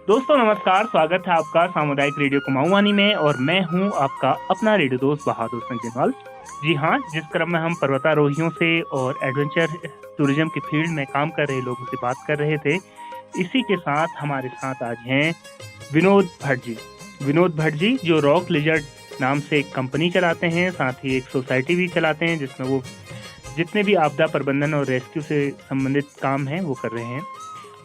दोस्तों नमस्कार, स्वागत है आपका सामुदायिक रेडियो कुमाऊवानी में और मैं हूं आपका अपना रेडियो दोस्त बहादुर संजनवाल। जी हाँ, जिस क्रम में हम पर्वतारोहियों से और एडवेंचर टूरिज्म की फील्ड में काम कर रहे लोगों से बात कर रहे थे, इसी के साथ हमारे साथ आज हैं विनोद भट्ट जी। विनोद भट्ट जी जो रॉक लिजर्ड नाम से एक कंपनी चलाते हैं, साथ ही एक सोसाइटी भी चलाते हैं जिसमें वो जितने भी आपदा प्रबंधन और रेस्क्यू से संबंधित काम हैं वो कर रहे हैं।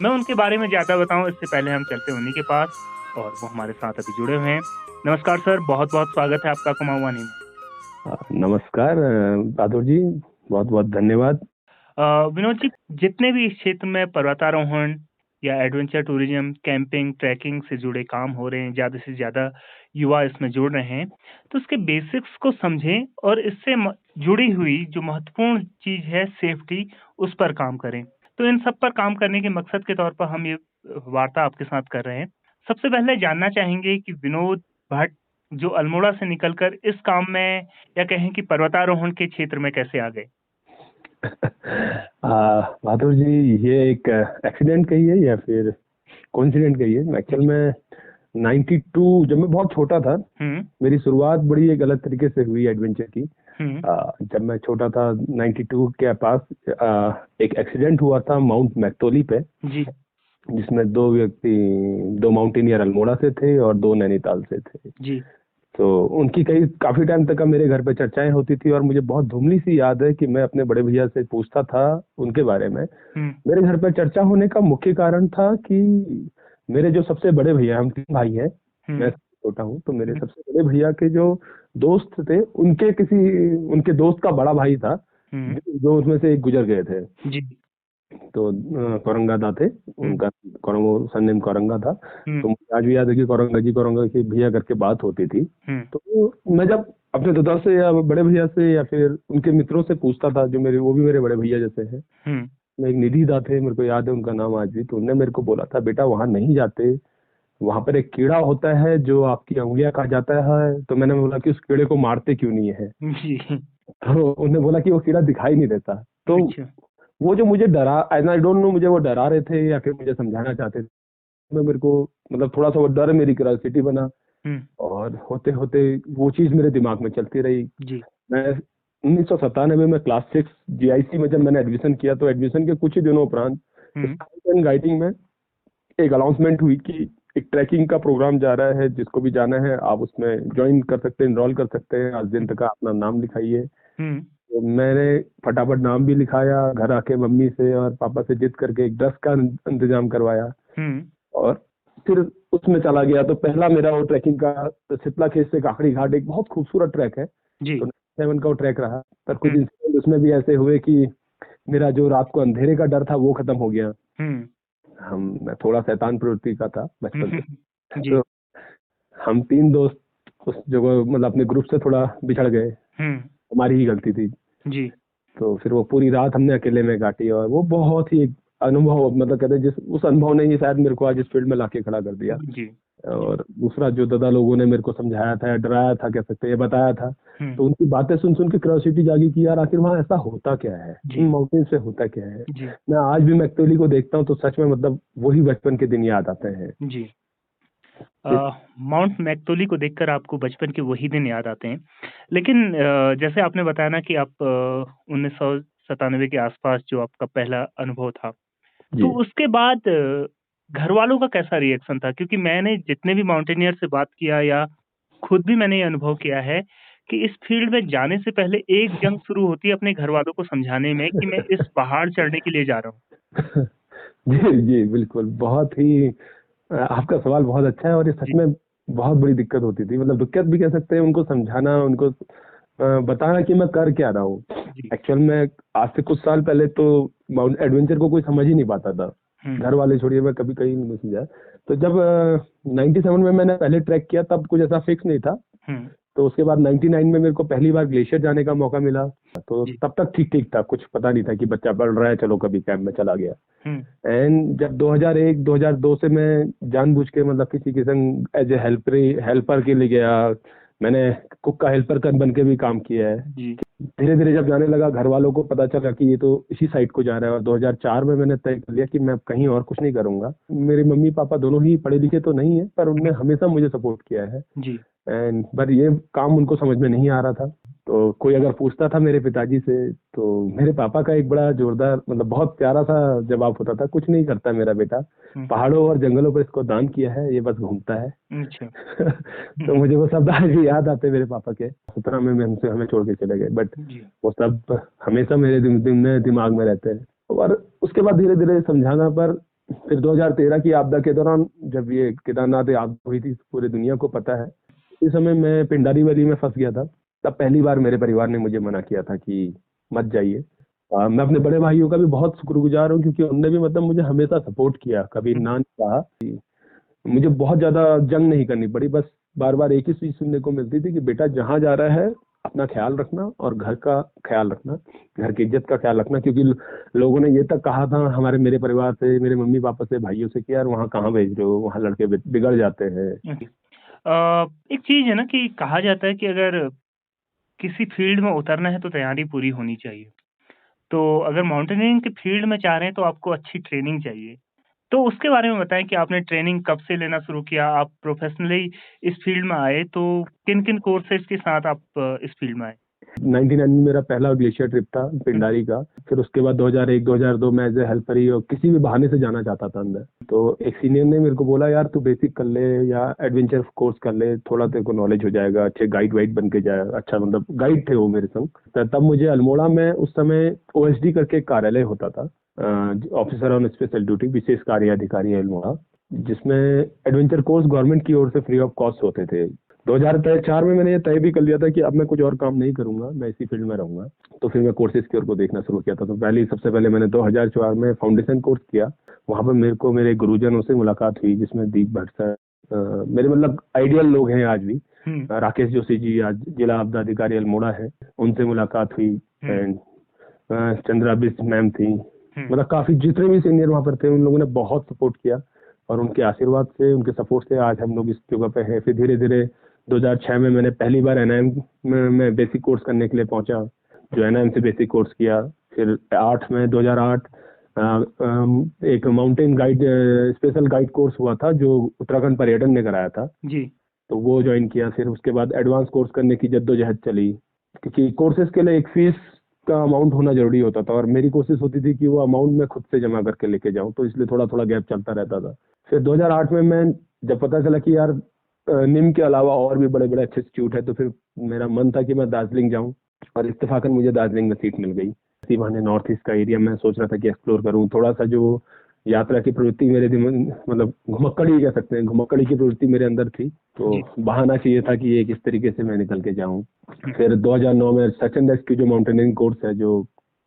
मैं उनके बारे में ज़्यादा बताऊं इससे पहले हम चलते हैं उन्हीं के पास और वो हमारे साथ अभी जुड़े हुए हैं। नमस्कार सर, बहुत बहुत स्वागत है आपका कुमाऊवानी में। नमस्कार बहादुर जी, बहुत बहुत धन्यवाद। विनोद जी, जितने भी इस क्षेत्र में पर्वतारोहण या एडवेंचर टूरिज्म, कैंपिंग, ट्रैकिंग से जुड़े काम हो रहे हैं, ज़्यादा से ज़्यादा युवा इसमें जुड़ रहे हैं, तो उसके बेसिक्स को समझें और इससे जुड़ी हुई जो महत्वपूर्ण चीज़ है सेफ्टी, उस पर काम करें। तो इन सब पर काम करने के मकसद के तौर पर हम ये वार्ता आपके साथ कर रहे हैं। सबसे पहले जानना चाहेंगे कि विनोद भट्ट जो अल्मोड़ा से निकलकर इस काम में या कहें कि पर्वतारोहण के क्षेत्र में कैसे आ गए? बहादुर जी, ये एक एक्सीडेंट कहिए या फिर कोइंसिडेंट कहिए। एक्चुअल में 92 जब मैं बहुत छोटा था, मेरी शुरुआत बड़ी एक अलग तरीके से हुई एडवेंचर की। जब मैं छोटा था 92 के पास एक एक्सीडेंट हुआ था माउंट मैक्तोली पे जी। जिसमें दो माउंटेनियर अल्मोड़ा से थे और दो नैनीताल से थे जी। तो उनकी काफी टाइम तक मेरे घर पे चर्चाएं होती थी और मुझे बहुत धुंधली सी याद है कि मैं अपने बड़े भैया से पूछता था उनके बारे में। मेरे घर पे चर्चा होने का मुख्य कारण था कि मेरे जो सबसे बड़े भैया, हम 3 भाई हैं, मैं छोटा हूँ, तो मेरे सबसे बड़े भैया के जो दोस्त थे उनके दोस्त का बड़ा भाई था जो उसमें से एक गुजर गए थे। जी। तो कौरंगा दा थे, उनका सरनेम कौरंगा था। तो मुझे आज भी याद है कि कौरंगा की भैया करके बात होती थी। तो मैं जब अपने दादा से या बड़े भैया से या फिर उनके मित्रों से पूछता था, जो वो भी मेरे बड़े भैया जैसे हैं, मैं एक निधि दा थे, मेरे को याद है उनका नाम आज भी। तो उनने मेरे को बोला था, बेटा वहां नहीं जाते, वहां पर एक कीड़ा होता है जो आपकी उंगलियां खा जाता है। तो मैंने बोला कि उस कीड़े को मारते क्यों नहीं है? तो उन्होंने बोला कि वो कीड़ा दिखाई नहीं देता। तो वो जो मुझे आई डोंट नो, मुझे वो डरा रहे थे या फिर मुझे समझाना चाहते थे। मेरे को मतलब थोड़ा सा वो डर मेरी क्यूरियोसिटी बना और होते होते वो चीज मेरे दिमाग में चलती रही। मैं 1997 में क्लास 6 जीआईसी में जब मैंने एडमिशन किया, तो एडमिशन के कुछ ही दिनों उपरांत गाइडिंग में एक अनाउंसमेंट हुई कि एक ट्रैकिंग का प्रोग्राम जा रहा है, जिसको भी जाना है आप उसमें ज्वाइन कर सकते हैं, इनरोल कर सकते हैं, आज दिन तक अपना नाम लिखाइए। तो मैंने फटाफट नाम भी लिखाया, घर आके मम्मी से और पापा से जिद करके एक ड्रेस का इंतजाम करवाया और फिर उसमें चला गया। तो पहला मेरा वो ट्रैकिंग का सिपला खेत से काकड़ी घाट एक बहुत खूबसूरत ट्रैक है जी। तो 7 का वो ट्रैक रहा, पर कुछ इंसिडेंट उसमें भी ऐसे हुए कि मेरा जो रात को अंधेरे का डर था वो खत्म हो गया। मैं थोड़ा शैतान प्रवृत्ति का था बचपन से। तो हम 3 दोस्त उस जगह मतलब अपने ग्रुप से थोड़ा बिछड़ गए, हमारी ही गलती थी जी। तो फिर वो पूरी रात हमने अकेले में काटी और वो बहुत ही अनुभव, मतलब कहते हैं उस अनुभव ने ही शायद मेरे को आज इस फील्ड में लाके खड़ा कर दिया जी। और दूसरा जो दादा लोगों ने मेरे को समझाया था, डराया था, कह सकते हैं, बताया था, तो उनकी बातें सुन सुन के क्यूरियोसिटी जागी कि यार आखिर वहाँ ऐसा होता क्या है, इन माउंटेन से होता क्या है। मैं आज भी मैक्तोली को देखता हूँ तो सच में मतलब वही बचपन के दिन याद आते हैं जी। माउंट मैक्तोली को देखकर आपको बचपन के वही दिन याद आते हैं, लेकिन जैसे आपने बताया ना कि आप 1997 के आसपास जो आपका पहला अनुभव था, तो उसके बाद घर वालों का कैसा रिएक्शन था? क्योंकि मैंने जितने भी माउंटेनियर से बात किया या खुद भी मैंने ये अनुभव किया है कि इस फील्ड में जाने से पहले एक जंग शुरू होती है अपने घर वालों को समझाने में कि मैं इस पहाड़ चढ़ने के लिए जा रहा हूँ। जी जी बिल्कुल, बहुत ही आपका सवाल बहुत अच्छा है और ये सच में बहुत बड़ी दिक्कत होती थी, मतलब दिक्कत भी कह सकते हैं, उनको समझाना, उनको बताना कि मैं कर क्या रहा हूँ। एक्चुअल में आज से कुछ साल पहले तो माउंट एडवेंचर को कोई समझ ही नहीं पाता था, घर वाले छोड़िए, मैं कभी कहीं नहीं समझा। तो जब 97 में मैंने पहले ट्रैक किया तब कुछ ऐसा फिक्स नहीं था, तो उसके बाद 99 में मेरे को पहली बार ग्लेशियर जाने का मौका मिला। तो तब तक ठीक ठीक था, कुछ पता नहीं था कि बच्चा पढ़ रहा है, चलो कभी कैंप में चला गया। एंड जब 2001-2002 से मैं जानबूझ के मतलब किसी के संग एज ए हेल्पर के लिए गया, मैंने कुक का हेल्पर बन के भी काम किया है। धीरे धीरे जब जाने लगा, घर वालों को पता चला कि ये तो इसी साइड को जा रहा है, और 2004 में मैंने तय कर लिया कि मैं कहीं और कुछ नहीं करूंगा। मेरे मम्मी पापा दोनों ही पढ़े लिखे तो नहीं है, पर उनने हमेशा मुझे सपोर्ट किया है जी। एंड पर ये काम उनको समझ में नहीं आ रहा था। तो कोई अगर पूछता था मेरे पिताजी से, तो मेरे पापा का एक बड़ा जोरदार, मतलब बहुत प्यारा सा जवाब होता था, कुछ नहीं करता मेरा बेटा, पहाड़ों और जंगलों पर इसको दान किया है, ये बस घूमता है। अच्छा। तो मुझे वो शब्द आज भी याद आते मेरे पापा के। 17 में हमसे हमें छोड़ के चले गए, बट वो सब हमेशा मेरे दिमाग में रहते हैं। और उसके बाद धीरे धीरे समझाना पर फिर 2013 की आपदा के दौरान, जब ये केदारनाथ आपदा हुई थी, पूरी दुनिया को पता है, इस समय मैं पिंडारी वैली में फंस गया था। तब पहली बार मेरे परिवार ने मुझे मना किया था कि मत जाइए। मैं अपने बड़े भाइयों का भी बहुत शुक्रगुजार हूँ, क्योंकि उनने भी मतलब मुझे हमेशा सपोर्ट किया, कभी ना नहीं कहा। मुझे बहुत ज्यादा जंग नहीं करनी पड़ी, बस बार बार एक ही चीज सुनने को मिलती थी कि बेटा जहाँ जा रहा है अपना ख्याल रखना और घर का ख्याल रखना, घर की इज्जत का ख्याल रखना। क्योंकि लोगों ने ये तक कहा था मेरे परिवार से, मेरे मम्मी पापा से, भाइयों से कि यार वहाँ कहाँ भेज रहे हो, वहाँ लड़के बिगड़ जाते हैं। एक चीज है ना कि कहा जाता है कि अगर किसी फील्ड में उतरना है तो तैयारी पूरी होनी चाहिए। तो अगर माउंटेनियरिंग के फील्ड में चाह रहे हैं तो आपको अच्छी ट्रेनिंग चाहिए। तो उसके बारे में बताएं कि आपने ट्रेनिंग कब से लेना शुरू किया, आप प्रोफेशनली इस फील्ड में आए तो किन-किन कोर्सेज के साथ आप इस फील्ड में आए? 99 में मेरा पहला ग्लेशियर ट्रिप था पिंडारी का। फिर उसके बाद 2001-2002 में एज ए हेल्पर ही, और किसी भी बहाने से जाना चाहता था अंदर। तो एक सीनियर ने मेरे को बोला यार तू बेसिक कर ले या एडवेंचर कोर्स कर ले, थोड़ा तेरे को नॉलेज हो जाएगा, अच्छे गाइड वाइड बन के जाए। अच्छा, मतलब गाइड थे वो मेरे संग। तब मुझे अल्मोड़ा में उस समय OSD करके एक कार्यालय होता था, ऑफिसर ऑन स्पेशल ड्यूटी, विशेष कार्य अधिकारी अल्मोड़ा, जिसमें एडवेंचर कोर्स गवर्नमेंट की ओर से फ्री ऑफ कॉस्ट होते थे। 2004 में मैंने ये तय भी कर लिया था कि अब मैं कुछ और काम नहीं करूंगा, मैं इसी फील्ड में रहूंगा। तो फिर मैं कोर्सेज की ओर को देखना शुरू किया था। तो सबसे पहले मैंने 2004 में फाउंडेशन कोर्स किया। वहां पर मेरे को मेरे गुरुजनों से मुलाकात हुई, जिसमें दीप भट्ट सर मेरे मतलब आइडियल लोग हैं आज भी। राकेश जोशी जी आज जिला आपदा अधिकारी अल्मोड़ा है, उनसे मुलाकात हुई। एंड चंद्रा बिस्ट मैम थी, मतलब काफी जितने भी सीनियर वहां पर थे उन लोगों ने बहुत सपोर्ट किया, और उनके आशीर्वाद से, उनके सपोर्ट से आज हम लोग इस जगह पे हैं। फिर धीरे धीरे 2006 में मैंने पहली बार NIM में बेसिक कोर्स करने के लिए पहुंचा, जो NIM से बेसिक कोर्स किया। फिर 2008 एक mountain guide special guide course हुआ था जो उत्तराखंड पर्यटन ने कराया था जी। तो वो ज्वाइन किया। फिर उसके बाद एडवांस कोर्स करने की जद्दोजहद चली, क्योंकि कोर्सेज के लिए एक फीस का अमाउंट होना जरूरी होता था, और मेरी कोशिश होती थी कि वो अमाउंट मैं खुद से जमा करके लेके जाऊं, तो इसलिए थोड़ा थोड़ा गैप चलता रहता था। फिर 2008 में मैं जब पता चला कि यार निम के अलावा और भी बड़े बड़े अच्छे इंस्टीट्यूट है, तो फिर मेरा मन था कि मैं दार्जिलिंग जाऊं, और इत्तेफाकन मुझे दार्जिलिंग में सीट मिल गई। इसी बहाने नॉर्थ ईस्ट का एरिया मैं सोच रहा था कि एक्सप्लोर करूं। थोड़ा सा जो यात्रा की प्रवृत्ति मेरे दिमाग, मतलब घुमक्कड़ी कह सकते हैं, घुमक्कड़ी की प्रवृत्ति मेरे अंदर थी, तो बहाना चाहिए था कि एक इस तरीके से मैं निकल के जाऊं। फिर 2009 में सर्च एंड रेस्क्यू जो माउंटेनियरिंग कोर्स है, जो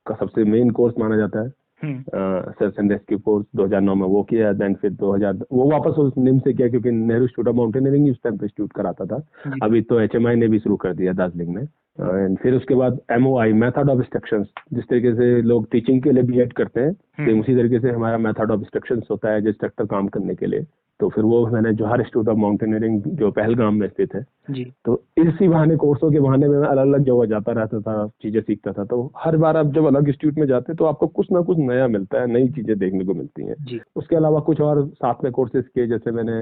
का सबसे मेन कोर्स माना जाता है, सर्च एंड रेस्क्यू कोर्स 2009 में वो किया। देन फिर 2000 वो वापस उस निम से किया, क्योंकि नेहरू इंस्टीट्यूट ऑफ माउंटेनियरिंग उस टाइम पे इंस्टीट्यूट कराता था। अभी तो HMI ने भी शुरू कर दिया दार्जिलिंग में। एंड फिर उसके बाद MOI मेथड ऑफ इंस्ट्रक्शंस, जिस तरीके से लोग टीचिंग के लिए B.Ed करते हैं, सेम उसी तरीके से हमारा मेथड ऑफ इंस्ट्रक्शंस होता है जो इंस्ट्रक्टर काम करने के लिए। तो फिर वो मैंने जोहार इंस्टीट्यूट ऑफ माउंटेनियरिंग जो पहलगाम में स्थित है जी, तो इसी बहाने कोर्सों के बहाने में मैं अलग अलग जगह जाता रहता था, चीजें सीखता था। तो हर बार आप जब अलग इंस्टीट्यूट में जाते तो आपको कुछ ना कुछ नया मिलता है, नई चीजें देखने को मिलती हैं जी। उसके अलावा कुछ और साथ में कोर्सेज किए, जैसे मैंने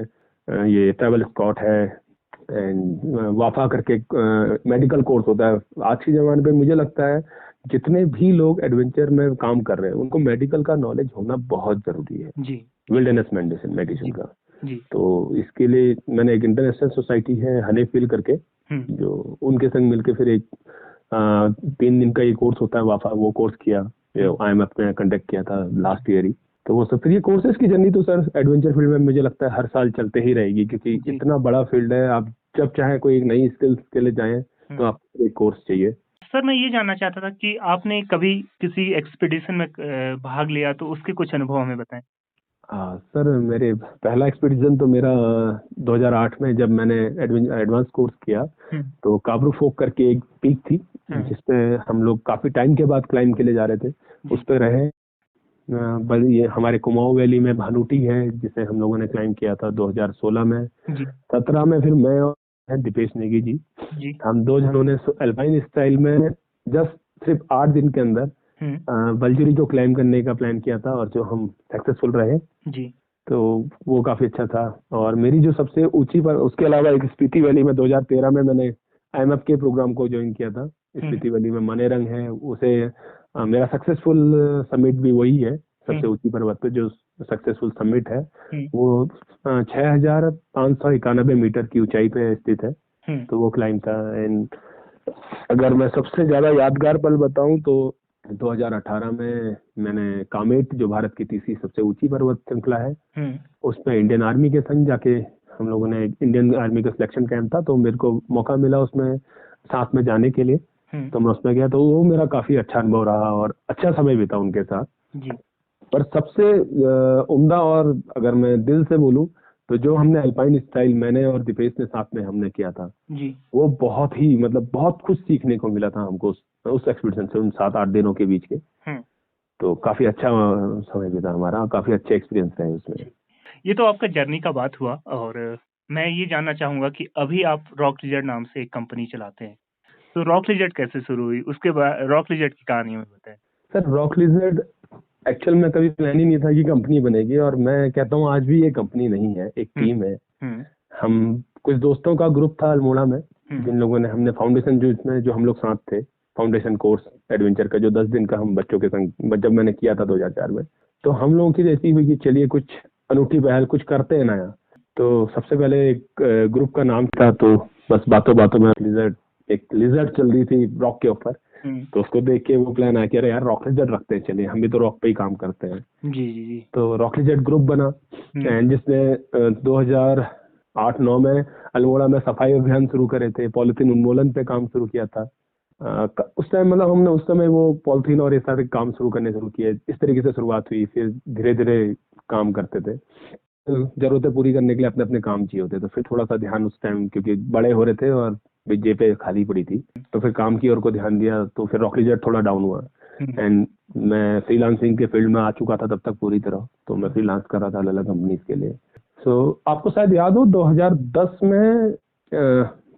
ये ट्रैवल स्कॉट है, एंड वाफा करके मेडिकल कोर्स होता है। आज के जमाने पे मुझे लगता है जितने भी लोग एडवेंचर में काम कर रहे हैं उनको मेडिकल का नॉलेज होना बहुत जरूरी है जी, विल्डरनेस मेडिसिन का जी। तो इसके लिए मैंने एक इंटरनेशनल सोसाइटी है हनीफील करके, जो उनके संग मिलके फिर एक 3 दिन का ये कोर्स होता है वाफा, वो कोर्स किया, IMF में कंडक्ट किया था लास्ट ईयर ही। तो वो सब फिर ये कोर्सेज की जर्नी तो सर एडवेंचर फील्ड में मुझे लगता है हर साल चलते ही रहेगी, क्योंकि इतना बड़ा फील्ड है। आप जब चाहे कोई एक नई स्किल्स के लिए जाएं तो आपको एक कोर्स चाहिए। सर मैं ये जानना चाहता था कि आपने कभी किसी एक्सपीडिशन में भाग लिया, तो उसके कुछ अनुभव हमें बताएं। सर मेरे पहला एक्सपीडिशन तो मेरा 2008 में जब मैंने एडवांस कोर्स किया, तो काबरू फोक करके एक पीक थी जिसपे हम लोग काफी टाइम के बाद क्लाइंब के लिए जा रहे थे, उस पे रहे। ये हमारे कुमाऊं वैली में भानुटी है जिसे हम लोगों ने क्लाइंब किया था 2016 में। 17 में फिर मैं और दीपेश नेगी जी, हम 2 जनों ने अल्पाइन स्टाइल में जस्ट सिर्फ 8 दिन के अंदर बलजुरी को क्लाइम करने का प्लान किया था, और जो हम सक्सेसफुल रहे जी। तो वो काफी अच्छा था। और मेरी जो सबसे ऊंची पर, उसके अलावा एक स्पीति वैली में 2013 में मैंने IMF के प्रोग्राम को ज्वाइन किया था। स्पीति वैली में मानेरंग है, उसे मेरा सक्सेसफुल समिट भी वही है, सबसे ऊंची पर्वत पे जो सक्सेसफुल समिट है वो 6,591 मीटर की ऊंचाई पे स्थित है। तो वो क्लाइम था। एंड अगर मैं सबसे ज्यादा यादगार पल बताऊं तो 2018 में मैंने कामेट, जो भारत की तीसरी सबसे ऊंची पर्वत श्रृंखला है, उसमें इंडियन आर्मी के संग जाके हम लोगों ने, इंडियन आर्मी का सिलेक्शन कैंप था तो मेरे को मौका मिला उसमें साथ में जाने के लिए। तो मैं उसमें गया, तो वो मेरा काफी अच्छा अनुभव रहा और अच्छा समय बीता उनके साथ जी। पर सबसे उम्दा, और अगर मैं दिल से बोलूं तो जो हमने अल्पाइन स्टाइल, मैंने और दीपेश ने साथ में हमने किया था जी, वो बहुत ही, मतलब बहुत कुछ सीखने को मिला था हमको उस एक्सपीडिशन से, उन 7-8 दिनों के बीच के। तो काफी अच्छा समय बीता हमारा, काफी अच्छे एक्सपीरियंस रहे उसमें। ये तो आपका जर्नी का बात हुआ, और मैं ये जानना चाहूंगा कि अभी आप रॉक लिजर्ड नाम से एक कंपनी चलाते हैं, तो रॉक लिजर्ड कैसे शुरू हुई, उसके बाद रॉक लिजर्ड की कहानी में बताएं। सर, रॉक लिजर्ड एक्चुअल में कभी प्लान ही नहीं था कि कंपनी बनेगी, और मैं कहता हूँ आज भी ये कंपनी नहीं है, एक टीम है। हम कुछ दोस्तों का ग्रुप था अल्मोड़ा में, जिन लोगों ने, हमने फाउंडेशन, जो इसमें जो हम लोग साथ थे, फाउंडेशन कोर्स एडवेंचर का जो 10 दिन का हम बच्चों के संग जब मैंने किया था 2004 में, तो हम लोगों की ऐसी हुई कि चलिए कुछ अनूठी पहल कुछ करते हैं नया। तो सबसे पहले एक ग्रुप का नाम था, तो बस बातों बातों में एक लिजर्ड चल रही थी रॉक के ऊपर, तो उसको देख के वो प्लान आया कि अरे यार रॉक लिजर्ड रखते हैं, चलिए हम भी तो रॉक पे ही काम करते हैं। जी जी जी। तो रॉक लिजर्ड ग्रुप बना, एंड जिसने 2008-9 में अल्मोड़ा में सफाई अभियान शुरू करे थे, पॉलिथीन उन्मूलन पे काम शुरू किया था। उस टाइम मतलब हमने उस समय वो पॉलिथीन और ये सारे काम शुरू करने शुरू किए, इस तरीके से शुरुआत हुई। फिर धीरे धीरे काम करते थे, जरूरतें पूरी करने के लिए अपने अपने काम चाहिए होते, तो फिर थोड़ा सा ध्यान उस टाइम, क्योंकि बड़े हो रहे थे और जेबें खाली पड़ी थी, तो फिर काम की ओर को ध्यान दिया। तो फिर रॉक लिजर्ड थोड़ा डाउन हुआ, एंड मैं फ्रीलांसिंग के फील्ड में आ चुका था तब तक पूरी तरह, तो मैं फ्रीलांस कर रहा था अलग अलग कंपनीज के लिए। सो आपको शायद याद हो 2010 में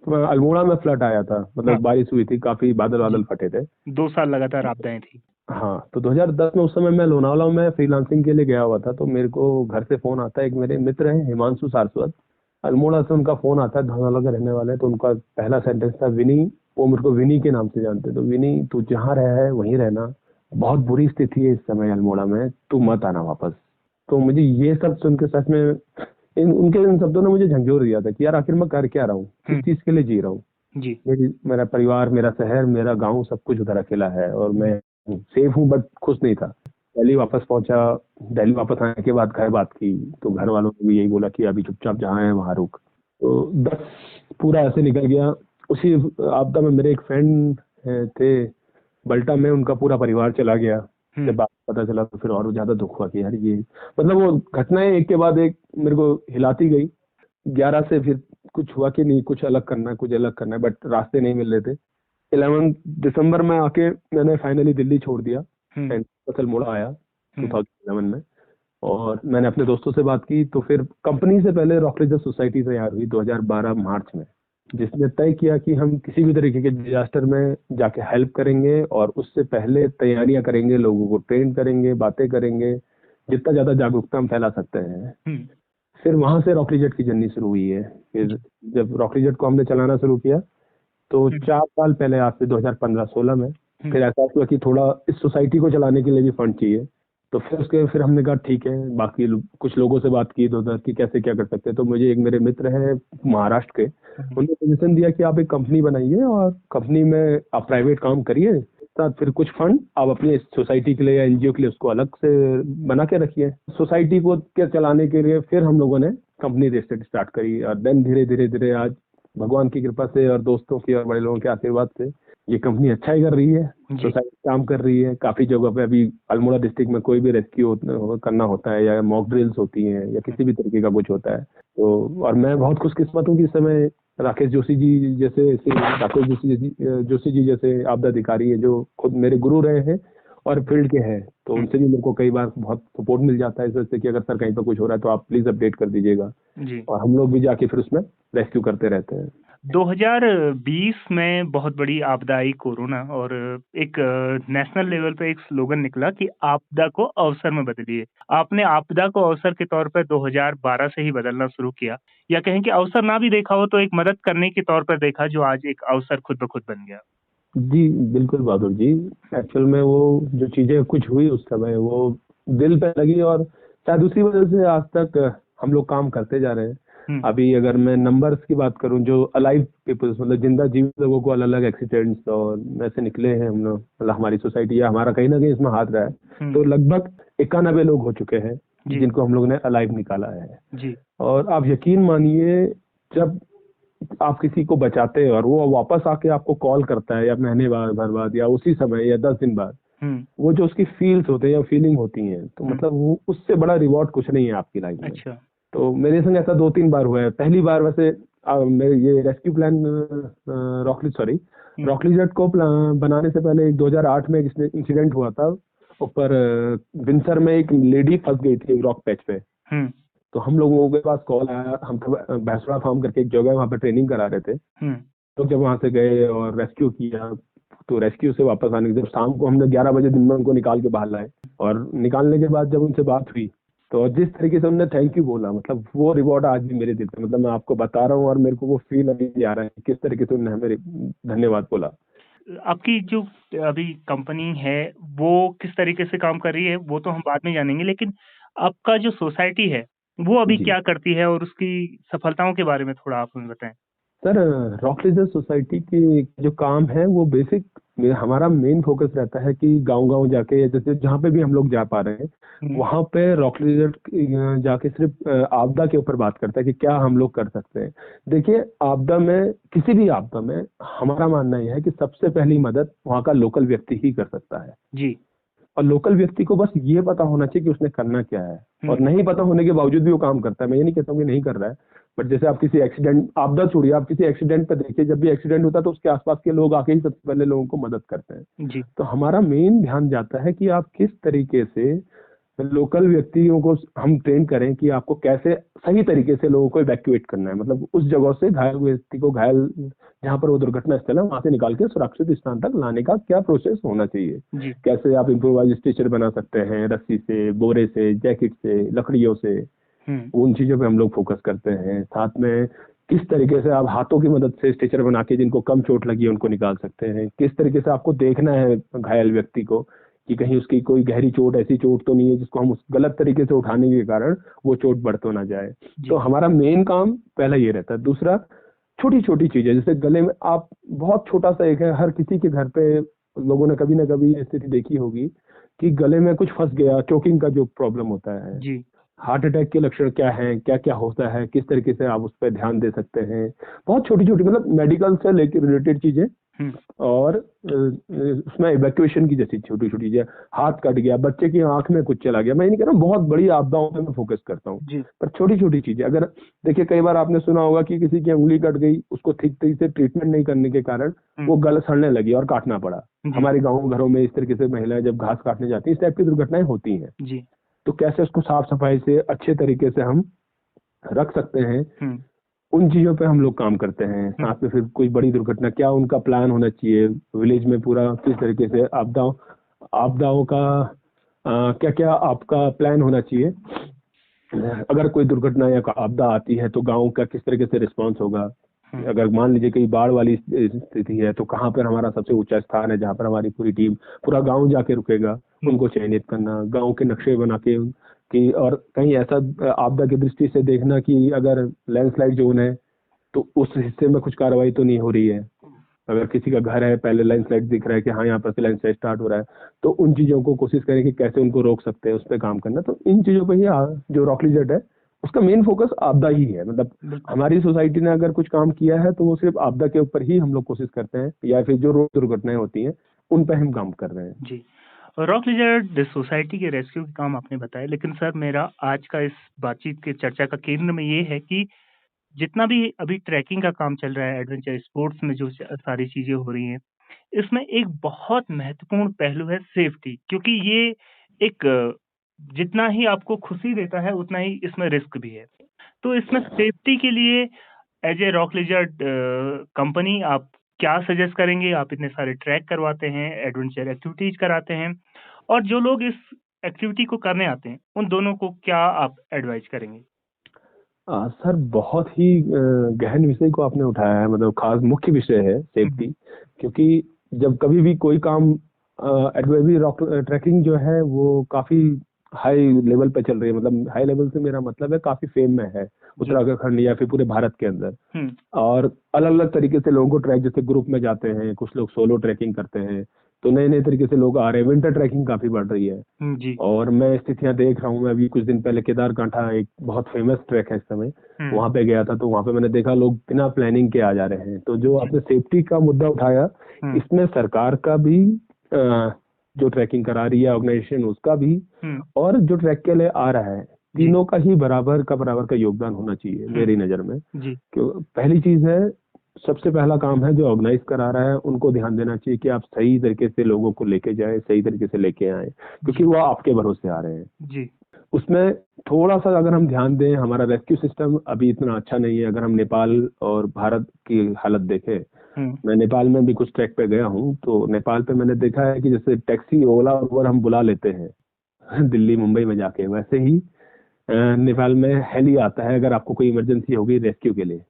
अल्मोड़ा में फ्लड आया था, मतलब बारिश हुई थी, काफी बादल फटे थे, 2 साल लगातार आपदाएं थी। हाँ, तो 2010 में उस समय मैं लोनावाला में फ्रीलांसिंग के लिए गया हुआ था, तो मेरे को घर से फोन आता है, एक मेरे मित्र हैं हिमांशु सारस्वत, अल्मोड़ा से उनका फोन आता है, धनवाला के रहने वाले, तो उनका पहला सेंटेंस था विनी, वो मेरे को विनी के नाम से जानते, तो विनी तू जहाँ रहा है वहीं रहना, बहुत बुरी स्थिति है इस समय अल्मोड़ा में, तू मत आना वापस। तो मुझे ये सब सुन के सच में उनके इन शब्दों ने मुझे झंझोर दिया था कि यार आखिर मैं कर क्या रहा हूँ, किस चीज के लिए जी रहा हूँ। मेरा परिवार, मेरा शहर, मेरा गाँव, सब कुछ उधर अकेला है, और मैं सेफ हूँ बट खुश नहीं था। दिल्ली वापस पहुंचा, दिल्ली वापस आने के बाद घर बात की, तो घर वालों ने भी यही बोला कि अभी चुपचाप जहाँ है वहाँ रुक। तो 10 पूरा ऐसे निकल गया। उसी आपदा में मेरे एक फ्रेंड थे बल्टा में, उनका पूरा परिवार चला गया। जब बात पता चला तो फिर और ज्यादा दुख हुआ कि यार ये, मतलब वो घटनाएं एक के बाद एक मेरे को हिलाती गई। 11 से फिर कुछ हुआ कि नहीं, कुछ अलग करना है, कुछ अलग करना है, बट रास्ते नहीं मिल रहे थे। 11 दिसंबर में आके मैंने फाइनली दिल्ली छोड़ दिया, एंड अल्मोड़ा आया 2011 में, और मैंने अपने दोस्तों से बात की। तो फिर कंपनी से पहले रॉक लिजर्ड सोसाइटी तैयार हुई 2012 मार्च में, जिसने तय किया कि हम किसी भी तरीके के डिजास्टर में जाके हेल्प करेंगे, और उससे पहले तैयारियां करेंगे, लोगों को ट्रेन करेंगे, बातें करेंगे, जितना ज्यादा जागरूकता हम फैला सकते हैं। फिर वहां से रॉक लिजर्ड की जर्नी शुरू हुई है। फिर जब रॉक लिजर्ड को हमने चलाना शुरू किया तो 4 साल पहले, आज से 2015-16 में, फिर ऐसा हुआ कि थोड़ा इस सोसाइटी को चलाने के लिए भी फंड चाहिए। तो फिर हमने कहा ठीक है, बाकी कुछ लोगों से बात की इधर कि कैसे क्या कर सकते हैं। तो मुझे एक मेरे मित्र है महाराष्ट्र के, उन्होंने सजेशन दिया कि आप एक कंपनी बनाइए, और कंपनी में आप प्राइवेट काम करिए, साथ फिर कुछ फंड आप अपने सोसाइटी के लिए या एनजीओ के लिए उसको अलग से बना के रखिए। सोसाइटी को के चलाने के लिए फिर हम लोगों ने कंपनी स्टार्ट करी, और देन धीरे धीरे धीरे आज भगवान की कृपा से और दोस्तों की और बड़े लोगों के आशीर्वाद से ये कंपनी अच्छा ही कर रही है, सोसाइटी काम कर रही है। काफी जगह पे अभी अल्मोड़ा डिस्ट्रिक्ट में कोई भी रेस्क्यू करना होता है, या मॉक ड्रिल्स होती हैं, या किसी भी तरीके का कुछ होता है, तो और मैं बहुत खुशकिस्मत हूँ कि इस समय राकेश जोशी जी जैसे आपदा अधिकारी है, जो खुद मेरे गुरु रहे हैं और फील्ड के हैं, तो उनसे भी मेरे को कई बार बहुत सपोर्ट मिल जाता है इस वजह से कि अगर सर कहीं पर कुछ हो रहा है तो आप प्लीज अपडेट कर दीजिएगा, और हम लोग भी जाके फिर उसमें रेस्क्यू करते रहते हैं। 2020 में बहुत बड़ी आपदा आई कोरोना, और एक नेशनल लेवल पे एक स्लोगन निकला कि आपदा को अवसर में बदलिए। आपने आपदा को अवसर के तौर पर 2012 से ही बदलना शुरू किया, या कहें कि अवसर ना भी देखा हो तो एक मदद करने के तौर पर देखा, जो आज एक अवसर खुद ब खुद बन गया। जी, बिल्कुल बहादुर जी। एक्चुअल में वो जो चीज़ें कुछ हुई उस समय वो दिल पे लगी, और शायद उसी वजह से आज तक हम लोग काम करते जा रहे हैं। अभी अगर मैं नंबर्स की बात करूं, जो अलाइव पीपल्स मतलब जिंदा जीवित लोगों को अलग अलग एक्सीडेंट्स और ऐसे निकले हैं हम लोग, मतलब हमारी सोसाइटी या हमारा कहीं ना कहीं इसमें हाथ रहा है, तो लगभग 91 लोग हो चुके हैं जिनको हम लोग ने अलाइव निकाला है। जी। और आप यकीन मानिए, जब आप किसी को बचाते हैं और वो वापस आके आपको कॉल करता है, या महीने भर बाद या उसी समय या 10 दिन बाद, वो जो उसकी फील्स होते हैं या फीलिंग होती हैं, तो मतलब वो उससे बड़ा रिवॉर्ड कुछ नहीं है आपकी लाइफ में। अच्छा। तो मेरे संग ऐसा 2-3 बार हुआ है। पहली बार वैसे मेरे ये रेस्क्यू प्लान रॉकली जेट को बनाने से पहले 2008 में एक इंसिडेंट हुआ था। ऊपर विंसर में एक लेडी फंस गई थी रॉक पैच पे। तो हम लोगों के पास कॉल आया, हम तो भैंसवाड़ा फार्म करके एक जगह है, वहाँ पे ट्रेनिंग करा रहे थे। तो जब वहाँ से गए और रेस्क्यू किया, तो रेस्क्यू से वापस आने के जब शाम को हमने 11 बजे दिन में उनको निकाल के बाहर लाए, और निकालने के बाद जब उनसे बात हुई, तो जिस तरीके से उन्होंने थैंक यू बोला, मतलब वो रिवॉर्ड आज भी मेरे दिल पे, मतलब मैं आपको बता रहा हूँ और मेरे को वो फील अभी आ रहा है किस तरीके से उन्होंने हमें धन्यवाद बोला। आपकी जो अभी कंपनी है वो किस तरीके से काम कर रही है वो तो हम बाद में जानेंगे, लेकिन आपका जो सोसाइटी है वो अभी क्या करती है और उसकी सफलताओं के बारे में थोड़ा आप हमें बताएं। सर, रॉकलीजर सोसाइटी की जो काम है वो बेसिक हमारा मेन फोकस रहता है कि गांव-गांव जाके, जैसे जहाँ पे भी हम लोग जा पा रहे हैं वहाँ पे रॉकलीजर जाके सिर्फ आपदा के ऊपर बात करता है कि क्या हम लोग कर सकते हैं। देखिए, आपदा में, किसी भी आपदा में हमारा मानना यह है कि सबसे पहली मदद वहाँ का लोकल व्यक्ति ही कर सकता है जी। और लोकल व्यक्ति को बस ये पता होना चाहिए कि उसने करना क्या है, और नहीं पता होने के बावजूद भी वो काम करता है। मैं ये नहीं कहता हूँ कि नहीं कर रहा है, बट जैसे आप किसी एक्सीडेंट, आपदा छोड़िए, आप किसी एक्सीडेंट पे देखिए, जब भी एक्सीडेंट होता है तो उसके आसपास के लोग आके ही सबसे पहले लोगों को मदद करते हैं। जी। तो हमारा मेन ध्यान जाता है कि आप किस तरीके से लोकल व्यक्तियों को हम ट्रेन करें कि आपको कैसे सही तरीके से लोगों को इवैक्यूएट करना है, मतलब उस जगह से घायल व्यक्ति को, घायल जहाँ पर वो दुर्घटना स्थल है वहां से निकाल के सुरक्षित स्थान तक लाने का क्या प्रोसेस होना चाहिए। कैसे आप इम्प्रोवाइज स्ट्रेचर बना सकते हैं, रस्सी से, बोरे से, जैकेट से, लकड़ियों से, उन चीजों पे हम लोग फोकस करते हैं। साथ में किस तरीके से आप हाथों की मदद से स्ट्रेचर बना के जिनको कम चोट लगी है उनको निकाल सकते हैं। किस तरीके से आपको देखना है घायल व्यक्ति को कि कहीं उसकी कोई गहरी चोट, ऐसी चोट तो नहीं है जिसको हम उस गलत तरीके से उठाने के कारण वो चोट बढ़ तो ना जाए। तो हमारा मेन काम पहला ये रहता है। दूसरा, छोटी छोटी चीजें, जैसे गले में, आप बहुत छोटा सा एक है, हर किसी के घर पे लोगों ने कभी ना कभी ये स्थिति देखी होगी कि गले में कुछ फंस गया, चोकिंग का जो प्रॉब्लम होता है जी। हार्ट अटैक के लक्षण क्या हैं, क्या क्या होता है, किस तरीके से आप उस पर ध्यान दे सकते हैं। बहुत छोटी छोटी, मतलब मेडिकल से लेकर रिलेटेड चीजें, और उसमें इवैक्यूएशन की जैसी छोटी छोटी चीजें, हाथ कट गया, बच्चे की आंख में कुछ चला गया, मैं नहीं कह रहा हूँ बहुत बड़ी आपदाओं पे मैं फोकस करता हूँ, पर छोटी छोटी चीजें। अगर देखिए, कई बार आपने सुना होगा कि किसी की उंगली कट गई, उसको ठीक तरीके से ट्रीटमेंट नहीं करने के कारण वो गल सड़ने लगी और काटना पड़ा। हमारे गाँव घरों में इस तरीके से महिलाएं जब घास काटने जाती है, इस टाइप की दुर्घटनाएं होती हैं। तो कैसे उसको साफ सफाई से अच्छे तरीके से हम रख सकते हैं, उन चीजों पे हम लोग काम करते हैं। साथ में फिर कोई बड़ी दुर्घटना, क्या उनका प्लान होना चाहिए विलेज में, पूरा किस तरीके से आपदाओं का क्या क्या आपका प्लान होना चाहिए। अगर कोई दुर्घटना या आपदा आती है तो गांव का किस तरीके से रिस्पांस होगा। अगर मान लीजिए कहीं बाढ़ वाली स्थिति है तो कहाँ पर हमारा सबसे ऊंचा स्थान है जहाँ पर हमारी पूरी टीम, पूरा गांव जाके रुकेगा, उनको चयनित करना, गांव के नक्शे बना के कि, और कहीं ऐसा आपदा की दृष्टि से देखना कि अगर लैंडस्लाइड जोन है तो उस हिस्से में कुछ कार्रवाई तो नहीं हो रही है। अगर किसी का घर है, पहले लैंडस्लाइड दिख रहा है कि हाँ यहाँ पर से लैंडस्लाइड स्टार्ट हो रहा है, तो उन चीजों को कोशिश करें कि कैसे उनको रोक सकते हैं, उस पर काम करना। तो इन चीजों पर ही जो रॉकलीजेट है उसका मेन फोकस आपदा ही है। मतलब हमारी सोसाइटी ने अगर कुछ काम किया है तो वो सिर्फ आपदा के ऊपर ही हम लोग कोशिश करते हैं, या फिर जो रोड दुर्घटनाएं होती हैं उन पर हम काम कर रहे हैं। जी। रॉकलीजेट सोसाइटी के रेस्क्यू के काम आपने बताया, लेकिन सर मेरा आज का इस बातचीत के चर्चा का केंद्र में ये है कि जितना भी अभी ट्रैकिंग का काम चल रहा है, एडवेंचर स्पोर्ट्स में जो सारी चीजें हो रही हैं, इसमें एक बहुत महत्वपूर्ण पहलू है सेफ्टी, क्योंकि ये एक जितना ही आपको खुशी देता है उतना ही इसमें रिस्क भी है। तो इसमें सेफ्टी के लिए as a rock lizard company आप क्या सजेस्ट करेंगे? आप इतने सारे ट्रैक करवाते हैं, एडवेंचर एक्टिविटीज कराते हैं, और जो लोग इस एक्टिविटी को करने आते हैं उन दोनों को क्या आप एडवाइज करेंगे? सर बहुत ही गहन विषय को आपने उठाया है, मतलब खास मुख्य विषय है सेफ्टी। क्योंकि जब कभी भी कोई काम एडवेंचर रॉक ट्रैकिंग जो है वो काफी हाई लेवल पे चल रही है, मतलब हाई लेवल से मेरा मतलब है काफी फेम में है उत्तराखंड या फिर पूरे भारत के अंदर। और अलग अलग तरीके से लोगों को ट्रैक, जैसे ग्रुप में जाते हैं, कुछ लोग सोलो ट्रैकिंग करते हैं, तो नए नए तरीके से लोग आ रहे हैं। विंटर ट्रैकिंग काफी बढ़ रही है। जी। और मैं स्थितियां देख रहा हूँ। मैं अभी कुछ दिन पहले केदारकांठा, एक बहुत फेमस ट्रैक है इस समय, वहां पे गया था, तो वहां पे मैंने देखा लोग बिना प्लानिंग के आ जा रहे हैं। तो जो आपने सेफ्टी का मुद्दा उठाया, इसमें सरकार का भी जो ट्रैकिंग करा रही है ऑर्गेनाइजेशन उसका भी, और जो ट्रैक के लिए आ रहा है, तीनों का ही बराबर का योगदान होना चाहिए मेरी नजर में। क्यों? पहली चीज है, सबसे पहला काम है जो ऑर्गेनाइज करा रहा है उनको ध्यान देना चाहिए कि आप सही तरीके से लोगों को लेके जाए, सही तरीके से लेके आए, क्योंकि वो आपके भरोसे आ रहे हैं। जी। उसमें थोड़ा सा अगर हम ध्यान दें, हमारा रेस्क्यू सिस्टम अभी इतना अच्छा नहीं है। अगर हम नेपाल और भारत की हालत देखें, मैं नेपाल में भी कुछ ट्रैक पे गया हूँ, तो नेपाल पे मैंने देखा है कि जैसे टैक्सी, ओला, उबर हम बुला लेते हैं दिल्ली मुंबई में जाके, वैसे ही नेपाल में हेली आता है अगर आपको कोई इमरजेंसी होगी रेस्क्यू के लिए।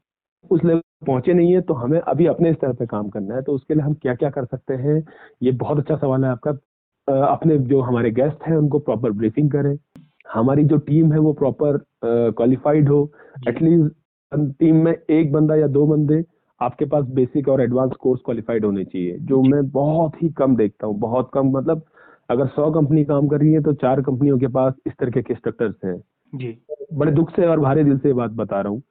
उस लेवल पहुंचे नहीं है, तो हमें अभी अपने स्तर पे काम करना है। तो उसके लिए हम क्या क्या कर सकते हैं, ये बहुत अच्छा सवाल है आपका। अपने जो हमारे गेस्ट हैं उनको प्रॉपर ब्रीफिंग करें, हमारी जो टीम है वो प्रॉपर क्वालिफाइड हो। एटलीस्ट टीम में एक बंदा या दो बंदे आपके पास बेसिक और एडवांस कोर्स क्वालिफाइड होने चाहिए, जो मैं बहुत ही कम देखता हूँ, बहुत कम। मतलब अगर 100 कंपनी काम कर रही है तो 4 कंपनियों के पास इस तरह के इंस्ट्रक्टर्स हैं। जी। बड़े दुख से और भारी दिल से ये बात बता रहा हूँ।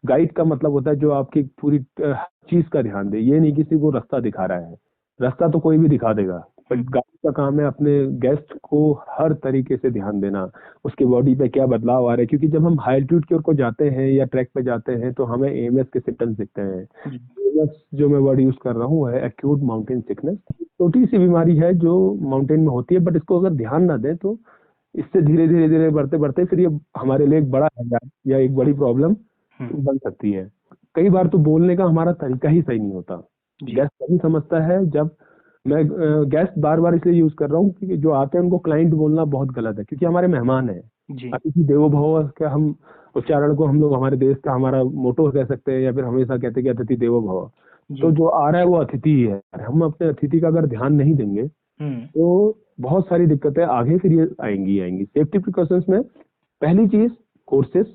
गाइड का मतलब होता है जो आपकी पूरी चीज का ध्यान दे, ये नहीं किसी को रास्ता दिखा रहा है। रास्ता तो कोई भी दिखा देगा, बट गाइड का काम है अपने गेस्ट को हर तरीके से ध्यान देना, उसकी बॉडी पे क्या बदलाव आ रहे हैं। क्योंकि जब हम हाई एल्टीट्यूड की ओर को जाते हैं या ट्रैक पे जाते हैं तो हमें एएमएस के सिम्टम्स दिखते हैं। एएमएस जो मैं वर्ड यूज कर रहा हूँ है एक्यूट माउंटेन सिकनेस। छोटी सी बीमारी है जो माउंटेन में होती है, बट इसको अगर ध्यान ना दें तो इससे धीरे धीरे धीरे बढ़ते बढ़ते फिर ये हमारे लिए एक बड़ा हैजार्ड या एक बड़ी प्रॉब्लम बन सकती है। कई बार तो बोलने का हमारा तरीका ही सही नहीं होता। गेस्ट तभी समझता है जब मैं गेस्ट बार बार इसलिए यूज कर रहा हूँ कि जो आते हैं उनको क्लाइंट बोलना बहुत गलत है, क्योंकि हमारे मेहमान है। अतिथि देवो भव का हम उच्चारण को हम लोग हमारे देश का हमारा मोटो कह सकते हैं, या फिर हमेशा कहते हैं कि अतिथि देवो भव। तो जो आ रहा है वो अतिथि ही है। हम अपने अतिथि का अगर ध्यान नहीं देंगे तो बहुत सारी दिक्कतें आगे फिर ये आएंगी। सेफ्टी प्रिकॉशंस में पहली चीज कोर्सेस,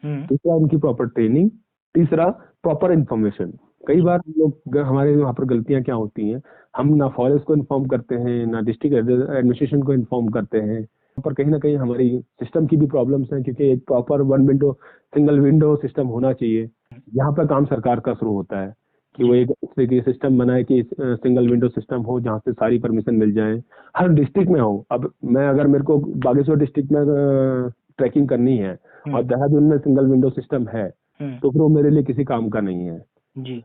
दूसरा उनकी प्रॉपर ट्रेनिंग, तीसरा प्रॉपर इन्फॉर्मेशन। कई बार हम लोग हमारे वहाँ पर गलतियां क्या होती हैं, हम ना फॉरेस्ट को इन्फॉर्म करते हैं ना डिस्ट्रिक्ट एडमिनिस्ट्रेशन को इन्फॉर्म करते हैं। पर कहीं ना कहीं हमारी सिस्टम की भी प्रॉब्लम्स हैं, क्योंकि एक proper one window single window system होना चाहिए। यहाँ पर काम सरकार का शुरू होता है कि वो एक इस तरीके सिस्टम बनाए कि सिंगल विंडो सिस्टम हो जहाँ से सारी परमिशन मिल जाए, हर डिस्ट्रिक्ट में हो। अब मैं अगर मेरे को बागेश्वर डिस्ट्रिक्ट में ट्रैकिंग करनी है और देहरादून में सिंगल विंडो सिस्टम है, तो फिर वो मेरे लिए किसी काम का नहीं है।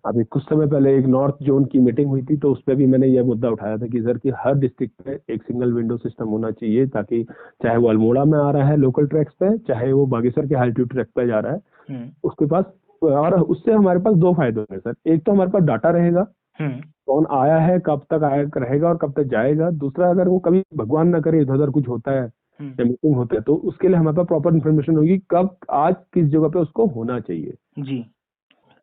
अभी कुछ समय पहले एक नॉर्थ जोन की मीटिंग हुई थी, तो उस पर भी मैंने यह मुद्दा उठाया था कि सर कि हर डिस्ट्रिक्ट में एक सिंगल विंडो सिस्टम होना चाहिए, ताकि चाहे वो अल्मोड़ा में आ रहा है लोकल ट्रैक्स पे, चाहे वो बागेश्वर के हाल्टीट्यूड ट्रैक पे जा रहा है, उसके पास। और उससे हमारे पास दो फायदे होंगे सर। एक तो हमारे पास डाटा रहेगा, कौन आया है, कब तक आया रहेगा और कब तक जाएगा। दूसरा, अगर वो कभी भगवान ना करे इधर उधर कुछ होता है या मीटिंग होता है, तो उसके लिए हमारे पास प्रॉपर इन्फॉर्मेशन होगी कब आज किस जगह पे उसको होना चाहिए। जी,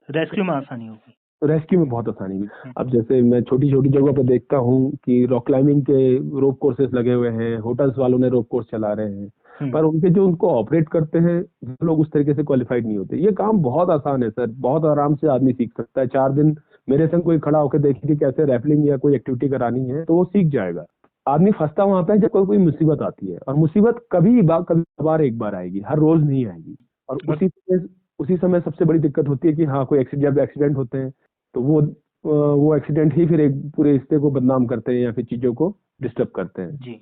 रेस्क्यू में आसानी होगी। रेस्क्यू में बहुत आसानी हुई। अब जैसे मैं छोटी छोटी जगहों पे देखता हूँ कि रॉक क्लाइंबिंग के रोप कोर्सेज लगे हुए हैं, होटल्स वालों ने रोप कोर्स चला रहे हैं, पर उनके जो उनको ऑपरेट करते हैं वो लोग उस तरीके से क्वालिफाइड नहीं होते। ये काम बहुत आसान है सर, बहुत आराम से आदमी सीख सकता है। 4 दिन मेरे संग कोई खड़ा होकर देखे कि कैसे रैपलिंग या कोई एक्टिविटी करानी है, तो वो सीख जाएगा। आदमी फंसता वहां पे जब कोई मुसीबत आती है, और मुसीबत कभी बार एक बार आएगी, हर रोज नहीं आएगी। और उसी समय सबसे बड़ी दिक्कत होती है कि हाँ कोई जब एक्सीडेंट होते हैं तो वो एक्सीडेंट ही फिर एक पूरे रिश्ते को बदनाम करते हैं या फिर चीजों को डिस्टर्ब करते हैं। जी,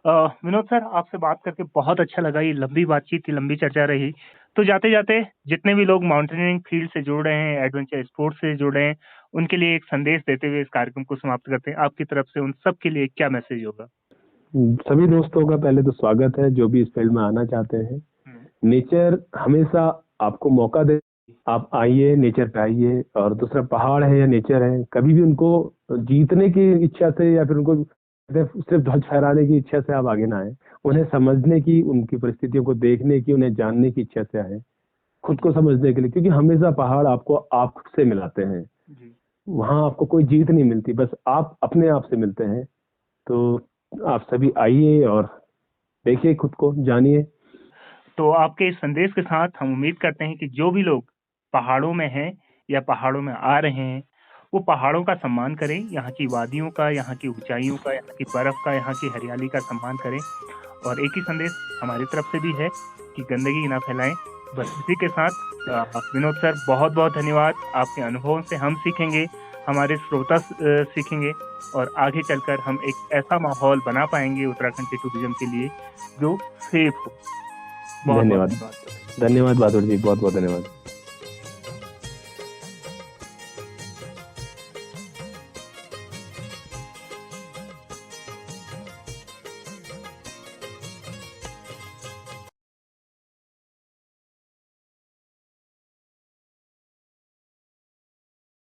विनोद सर, आपसे बात करके बहुत अच्छा लगा। ये लंबी बातचीत थी, लंबी चर्चा रही। तो जाते जाते जितने भी लोग माउंटेनियरिंग फील्ड से जुड़ रहे हैं, एडवेंचर स्पोर्ट्स से जुड़ रहे हैं, उनके लिए एक संदेश देते हुए इस कार्यक्रम को समाप्त करते हैं। आपकी तरफ से उन सब के लिए क्या मैसेज होगा? सभी दोस्तों का पहले तो स्वागत है जो भी इस फील्ड में आना चाहते हैं। नेचर हमेशा आपको मौका दे आप आइए, नेचर पे आइए। और दूसरा, पहाड़ है या नेचर है, कभी भी उनको जीतने की इच्छा से या फिर उनको सिर्फ ध्वज फहराने की इच्छा से आप आगे ना आए। उन्हें समझने की, उनकी परिस्थितियों को देखने की, उन्हें जानने की इच्छा से आए, खुद को समझने के लिए। क्योंकि हमेशा पहाड़ आपको आप से मिलाते हैं। वहां आपको कोई जीत नहीं मिलती, बस आप अपने आप से मिलते हैं। तो आप सभी आइए और देखिए, खुद को जानिए। तो आपके इस संदेश के साथ हम उम्मीद करते हैं कि जो भी लोग पहाड़ों में हैं या पहाड़ों में आ रहे हैं, वो पहाड़ों का सम्मान करें, यहाँ की वादियों का, यहाँ की ऊंचाइयों का, यहाँ की बर्फ का, यहाँ की हरियाली का सम्मान करें। और एक ही संदेश हमारी तरफ से भी है कि गंदगी ना फैलाएं। बस इसी के साथ विनोद सर, बहुत बहुत धन्यवाद। आपके अनुभवों से हम सीखेंगे, हमारे श्रोता सीखेंगे, और आगे चलकर हम एक ऐसा माहौल बना पाएंगे उत्तराखंड के टूरिज्म के लिए जो सेफ हो। धन्यवाद। धन्यवाद बहादुर जी, बहुत बहुत धन्यवाद।